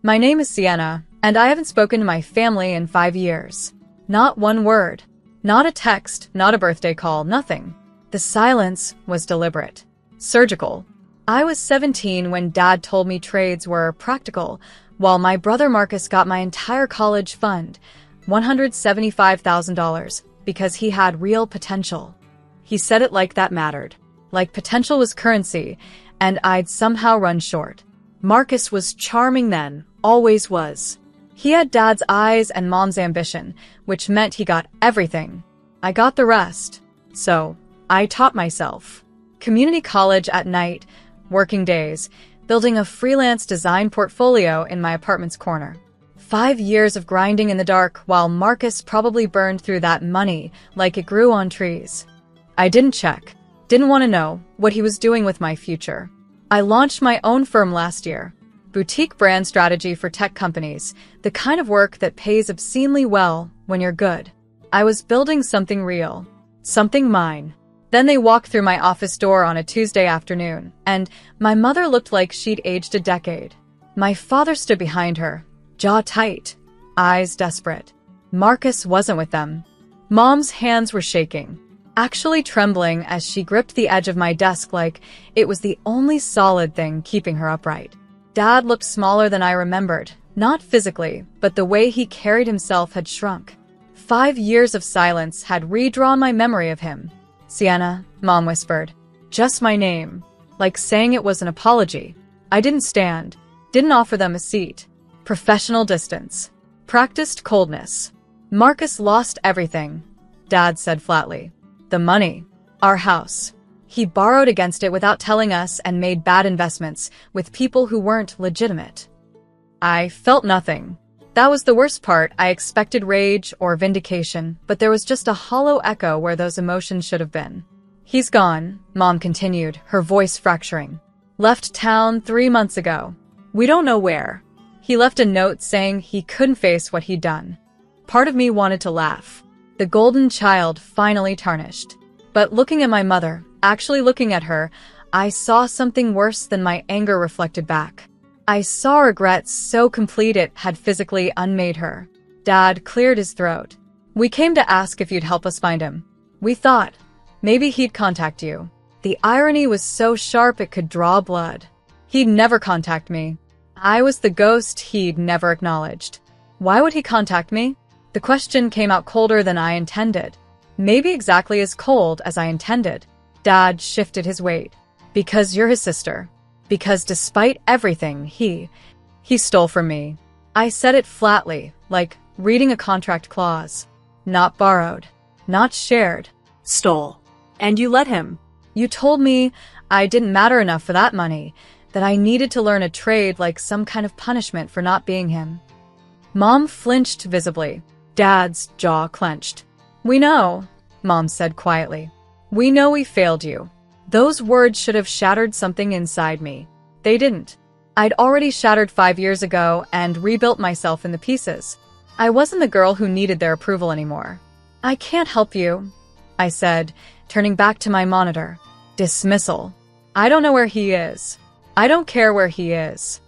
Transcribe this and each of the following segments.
My name is Sienna, and I haven't spoken to my family in 5 years. Not one word. Not a text, not a birthday call, nothing. The silence was deliberate. Surgical. I was 17 when Dad told me trades were practical, while my brother Marcus got my entire college fund, $175,000, because he had real potential. He said it like that mattered. Like potential was currency, and I'd somehow run short. Marcus was charming then, always was. He had Dad's eyes and Mom's ambition, which meant he got everything. I got the rest. So, I taught myself. Community college at night, working days, building a freelance design portfolio in my apartment's corner. 5 years of grinding in the dark while Marcus probably burned through that money like it grew on trees. I didn't check. Didn't want to know what he was doing with my future. I launched my own firm last year. Boutique brand strategy for tech companies, the kind of work that pays obscenely well when you're good. I was building something real. Something mine. Then they walked through my office door on a Tuesday afternoon, and my mother looked like she'd aged a decade. My father stood behind her, jaw tight, eyes desperate. Marcus wasn't with them. Mom's hands were shaking, actually trembling as she gripped the edge of my desk like it was the only solid thing keeping her upright. Dad looked smaller than I remembered, not physically, but the way he carried himself had shrunk. 5 years of silence had redrawn my memory of him. Sienna, Mom whispered. Just my name. Like saying it was an apology. I didn't stand. Didn't offer them a seat. Professional distance. Practiced coldness. Marcus lost everything, Dad said flatly. The money. Our house. He borrowed against it without telling us and made bad investments with people who weren't legitimate. I felt nothing. That was the worst part. I expected rage or vindication, but there was just a hollow echo where those emotions should have been. He's gone, Mom continued, her voice fracturing. Left town 3 months ago. We don't know where. He left a note saying he couldn't face what he'd done. Part of me wanted to laugh. The golden child finally tarnished. But looking at my mother, actually looking at her, I saw something worse than my anger reflected back. I saw regret so complete it had physically unmade her. Dad cleared his throat. We came to ask if you'd help us find him. We thought, maybe he'd contact you. The irony was so sharp it could draw blood. He'd never contact me. I was the ghost he'd never acknowledged. Why would he contact me? The question came out colder than I intended. Maybe exactly as cold as I intended. Dad shifted his weight. Because you're his sister. Because despite everything, he stole from me. I said it flatly, like reading a contract clause. Not borrowed. Not shared. Stole. And you let him. You told me I didn't matter enough for that money, that I needed to learn a trade like some kind of punishment for not being him. Mom flinched visibly. Dad's jaw clenched. We know, Mom said quietly. We know we failed you. Those words should have shattered something inside me. They didn't. I'd already shattered 5 years ago and rebuilt myself in the pieces. I wasn't the girl who needed their approval anymore. I can't help you, I said, turning back to my monitor. Dismissal. I don't know where he is. I don't care where he is.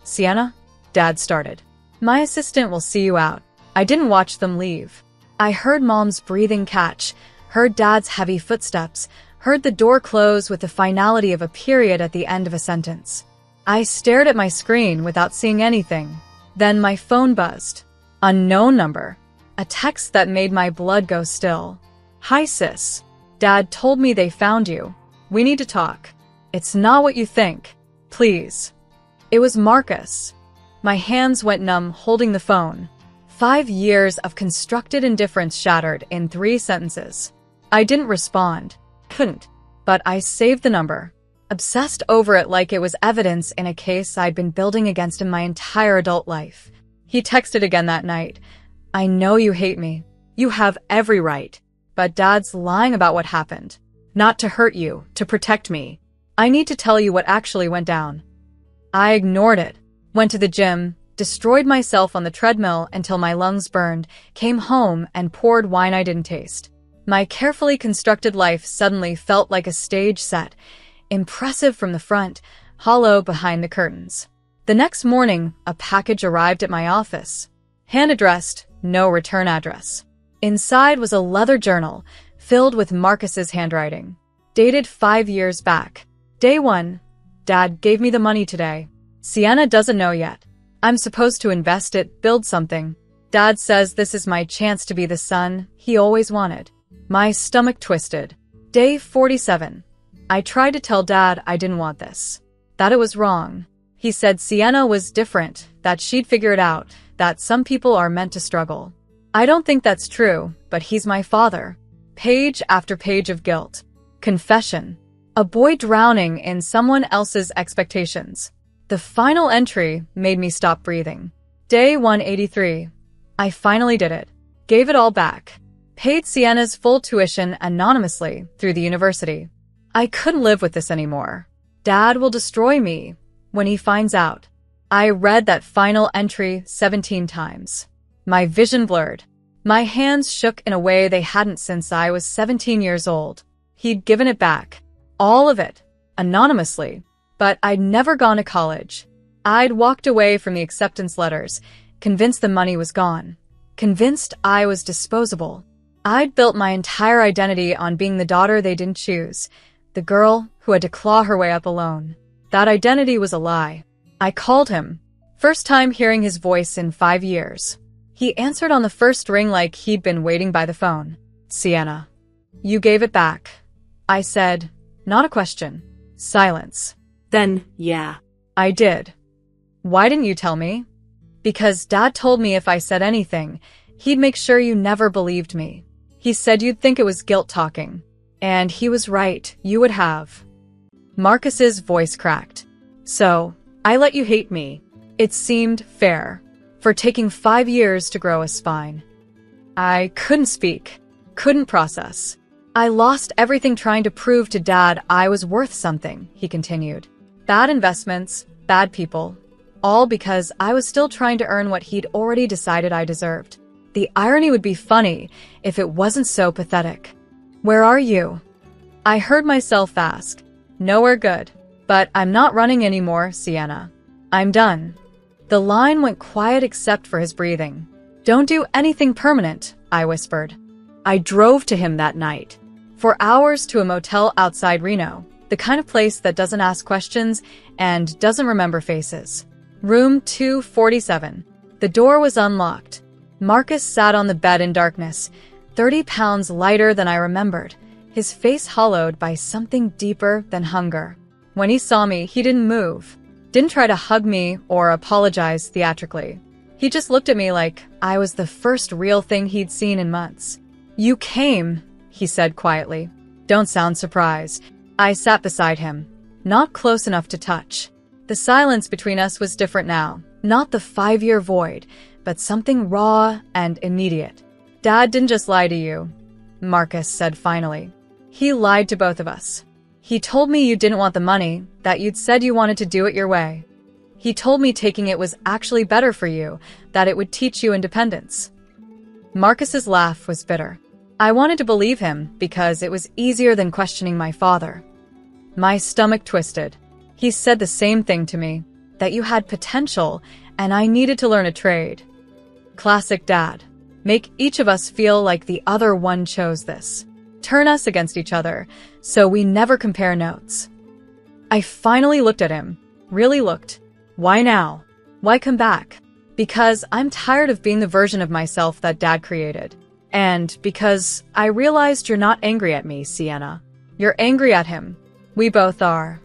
Sienna? Dad started. My assistant will see you out. I didn't watch them leave. I heard Mom's breathing catch, heard Dad's heavy footsteps, heard the door close with the finality of a period at the end of a sentence. I stared at my screen without seeing anything. Then my phone buzzed. Unknown number. A text that made my blood go still. Hi sis. Dad told me they found you. We need to talk. It's not what you think. Please. It was Marcus. My hands went numb holding the phone. 5 years of constructed indifference shattered in 3 sentences. I didn't respond. Couldn't. But I saved the number. Obsessed over it like it was evidence in a case I'd been building against him my entire adult life. He texted again that night. I know you hate me. You have every right. But Dad's lying about what happened. Not to hurt you, to protect me. I need to tell you what actually went down. I ignored it. Went to the gym, destroyed myself on the treadmill until my lungs burned, came home and poured wine I didn't taste. My carefully constructed life suddenly felt like a stage set, impressive from the front, hollow behind the curtains. The next morning, a package arrived at my office. Hand-addressed, no return address. Inside was a leather journal filled with Marcus's handwriting. Dated 5 years back. Day 1. Dad gave me the money today. Sienna doesn't know yet. I'm supposed to invest it, build something. Dad says this is my chance to be the son he always wanted. My stomach twisted. Day 47. I tried to tell Dad I didn't want this. That it was wrong. He said Sienna was different, that she'd figure it out, that some people are meant to struggle. I don't think that's true, but he's my father. Page after page of guilt. Confession. A boy drowning in someone else's expectations. The final entry made me stop breathing. Day 183. I finally did it. Gave it all back. Paid Sienna's full tuition anonymously through the university. I couldn't live with this anymore. Dad will destroy me when he finds out. I read that final entry 17 times. My vision blurred. My hands shook in a way they hadn't since I was 17 years old. He'd given it back. All of it. Anonymously. But I'd never gone to college. I'd walked away from the acceptance letters, convinced the money was gone. Convinced I was disposable. I'd built my entire identity on being the daughter they didn't choose. The girl who had to claw her way up alone. That identity was a lie. I called him. First time hearing his voice in 5 years. He answered on the first ring like he'd been waiting by the phone. Sienna. You gave it back. I said, not a question. Silence. Then, yeah. I did. Why didn't you tell me? Because Dad told me if I said anything, he'd make sure you never believed me. He said you'd think it was guilt talking. And he was right, you would have. Marcus's voice cracked. So, I let you hate me. It seemed fair. For taking 5 years to grow a spine. I couldn't speak. Couldn't process. I lost everything trying to prove to Dad I was worth something, he continued. Bad investments, bad people. All because I was still trying to earn what he'd already decided I deserved. The irony would be funny if it wasn't so pathetic. Where are you? I heard myself ask. Nowhere good. But I'm not running anymore, Sienna. I'm done. The line went quiet except for his breathing. Don't do anything permanent, I whispered. I drove to him that night. For hours to a motel outside Reno, the kind of place that doesn't ask questions and doesn't remember faces. Room 247. The door was unlocked. Marcus sat on the bed in darkness, 30 pounds lighter than I remembered, his face hollowed by something deeper than hunger. When he saw me, he didn't move. Didn't try to hug me or apologize theatrically. He just looked at me like I was the first real thing he'd seen in months. You came, he said quietly. Don't sound surprised. I sat beside him, not close enough to touch. The silence between us was different now, not the 5-year void, but something raw and immediate. Dad didn't just lie to you, Marcus said finally. He lied to both of us. He told me you didn't want the money, that you'd said you wanted to do it your way. He told me taking it was actually better for you, that it would teach you independence. Marcus's laugh was bitter. I wanted to believe him because it was easier than questioning my father. My stomach twisted. He said the same thing to me, that you had potential and I needed to learn a trade. Classic Dad. Make each of us feel like the other one chose this. Turn us against each other, so we never compare notes. I finally looked at him. Really looked. Why now? Why come back? Because I'm tired of being the version of myself that Dad created. And because I realized you're not angry at me, Sienna. You're angry at him. We both are.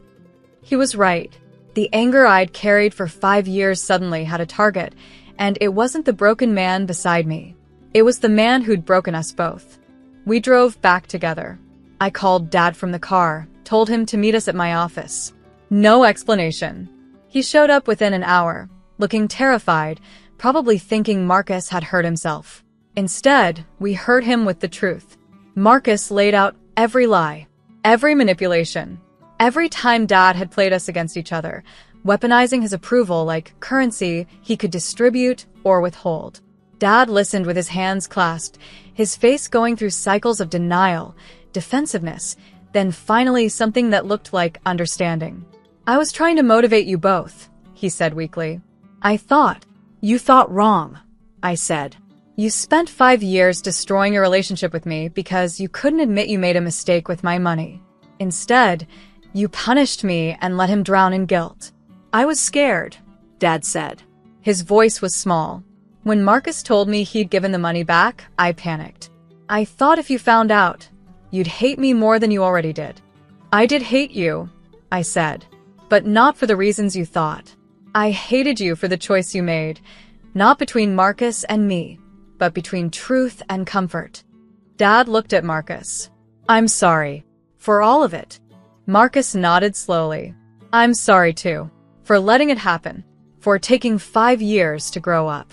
He was right. The anger I'd carried for 5 years suddenly had a target, and it wasn't the broken man beside me. It was the man who'd broken us both. We drove back together. I called Dad from the car, told him to meet us at my office. No explanation. He showed up within an hour, looking terrified, probably thinking Marcus had hurt himself. Instead, we hurt him with the truth. Marcus laid out every lie, every manipulation, every time Dad had played us against each other, weaponizing his approval like currency he could distribute or withhold. Dad listened with his hands clasped, his face going through cycles of denial, defensiveness, then finally something that looked like understanding. I was trying to motivate you both, he said weakly. You thought wrong, I said. You spent 5 years destroying your relationship with me because you couldn't admit you made a mistake with my money. Instead, you punished me and let him drown in guilt. I was scared, Dad said. His voice was small. When Marcus told me he'd given the money back, I panicked. I thought if you found out, you'd hate me more than you already did. I did hate you, I said, but not for the reasons you thought. I hated you for the choice you made, not between Marcus and me, but between truth and comfort. Dad looked at Marcus. I'm sorry. For all of it. Marcus nodded slowly. I'm sorry too. For letting it happen. For taking 5 years to grow up.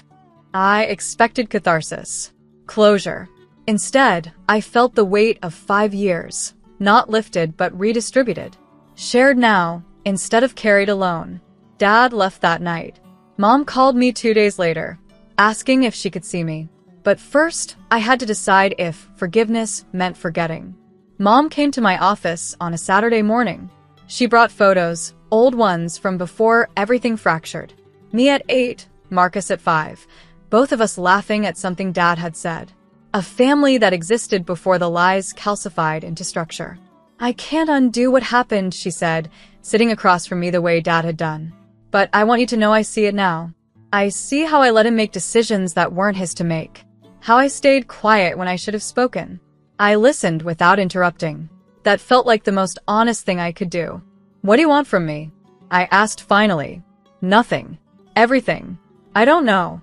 I expected catharsis. Closure. Instead, I felt the weight of 5 years. Not lifted but redistributed. Shared now, instead of carried alone. Dad left that night. Mom called me 2 days later, asking if she could see me. But first, I had to decide if forgiveness meant forgetting. Mom came to my office on a Saturday morning. She brought photos, old ones from before everything fractured. Me at 8, Marcus at 5, both of us laughing at something Dad had said. A family that existed before the lies calcified into structure. I can't undo what happened, she said, sitting across from me the way Dad had done. But I want you to know I see it now. I see how I let him make decisions that weren't his to make. How I stayed quiet when I should have spoken. I listened without interrupting. That felt like the most honest thing I could do. What do you want from me? I asked finally. Nothing. Everything. I don't know.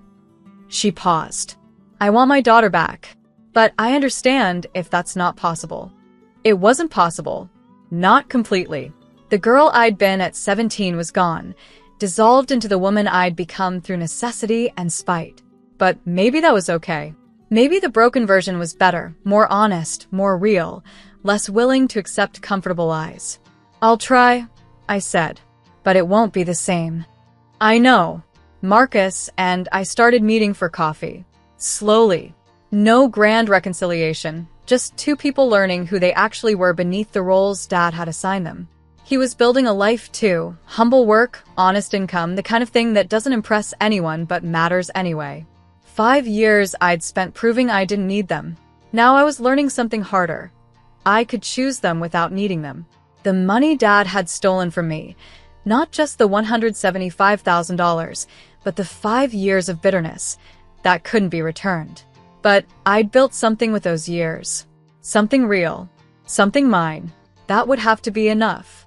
She paused. I want my daughter back. But I understand if that's not possible. It wasn't possible. Not completely. The girl I'd been at 17 was gone, dissolved into the woman I'd become through necessity and spite. But maybe that was okay. Maybe the broken version was better, more honest, more real, less willing to accept comfortable lies. I'll try, I said, but it won't be the same. I know. Marcus and I started meeting for coffee. Slowly. No grand reconciliation, just two people learning who they actually were beneath the roles Dad had assigned them. He was building a life too, humble work, honest income, the kind of thing that doesn't impress anyone but matters anyway. 5 years I'd spent proving I didn't need them. Now I was learning something harder. I could choose them without needing them. The money Dad had stolen from me, not just the $175,000, but the 5 years of bitterness, that couldn't be returned. But I'd built something with those years. Something real. Something mine. That would have to be enough.